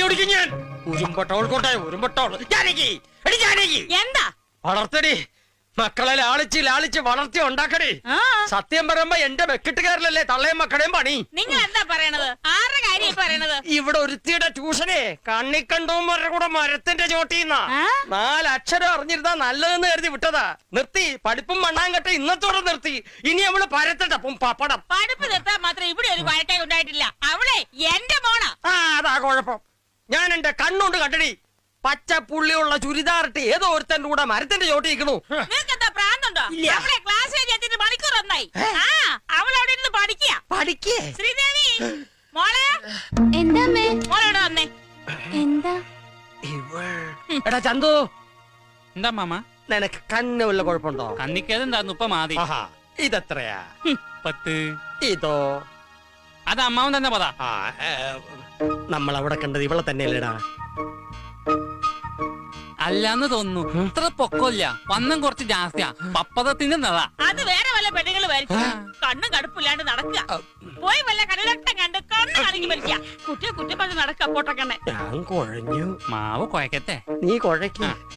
ഓടിക്കും ഞാൻ. ഉരുമ്പട്ടോൾ എന്താ വളർത്തടി, മക്കളെ ലാളിച്ച് വളർത്തി ഉണ്ടാക്കടി. സത്യം പറയുമ്പോ എന്റെ വെക്കിട്ടുകാരിലല്ലേ തള്ളയും മക്കളെയും പണി. നിങ്ങൾ എന്താ പറയണത്? ആരുടെ കാര്യം പറയണത്? ഇവിടെ ഒരുത്തിയുടെ ട്യൂഷനെ കണ്ണിക്കണ്ടോമാരുടെ കൂടെ മരത്തിന്റെ ചോട്ടിന്നാ 4 അക്ഷരം അറിഞ്ഞിരുന്നാ നല്ലതെന്ന് കരുതി വിട്ടതാ. നിർത്തി പഠിപ്പും മണ്ണാങ്കട്ട ഇന്നത്തോടെ നിർത്തി. ഇനി അവള് പരത്തട്ടപ്പം പപ്പടം. പഠിപ്പ് നിർത്താൻ മാത്രം ഇവിടെ ഒരു വഴക്കേ ഉണ്ടായിട്ടില്ല. അവളെ എന്റെ മോണ. അതാ കുഴപ്പം. ഞാൻ എന്റെ കണ്ണുകൊണ്ട് കണ്ടടി. പച്ച പുള്ളിയുള്ള ചുരിദാറിട്ട് ഏതോ ഒരുത്തന്റെ കൂടെ മരത്തിന്റെ ചോട്ടി നിൽക്കണു. നിങ്ങൾക്കെന്താ പ്രാന്തുണ്ടോ? അവളെ ക്ലാസ്സിൽ എത്തിയിട്ട് മണിക്കൂർ ഒന്നായി. അവളവിടെ ഇരുന്ന് പഠിക്കേ. ശ്രീദേവി മോളെ, എന്താ മോളോട് വന്നേ. എന്താ എടാ ചന്തു, എന്താ മാമ? നിനക്ക് കണ്ണ് വല്ല കുഴപ്പമുണ്ടോ? കണ്ണിക്കേതെന്താ 30 മാതി. ഇതെത്രയാ? 10. ഇതോ? അത് അമ്മാവൻ തന്നെ പറ. നമ്മൾ അവിടെ കണ്ടത് ഇവളെ തന്നെയല്ലേടാ? അല്ലാന്ന് തോന്നുന്നു. ഇത്ര പൊക്കമില്ല, വണ്ണം കുറച്ച് ജാസ്തിയാ. പപ്പതത്തിന്റെ നിള. അത് വേറെ വല്ല പെണ്ണുങ്ങൾ വരച്ചു. കണ്ണും കടുപ്പില്ലാണ്ട് നടക്കുക. പോയി വല്ല കടലട്ടം കണ്ട് കണ്ണ് കളിക്ക് വലിക്കുക. കുറ്റം പറഞ്ഞ് നടക്കുക. പോട്ടക്കണ്ണെ ഞാൻ കുഴഞ്ഞു. മാവ് കുഴക്കട്ടെ. നീ കുഴയ്ക്ക.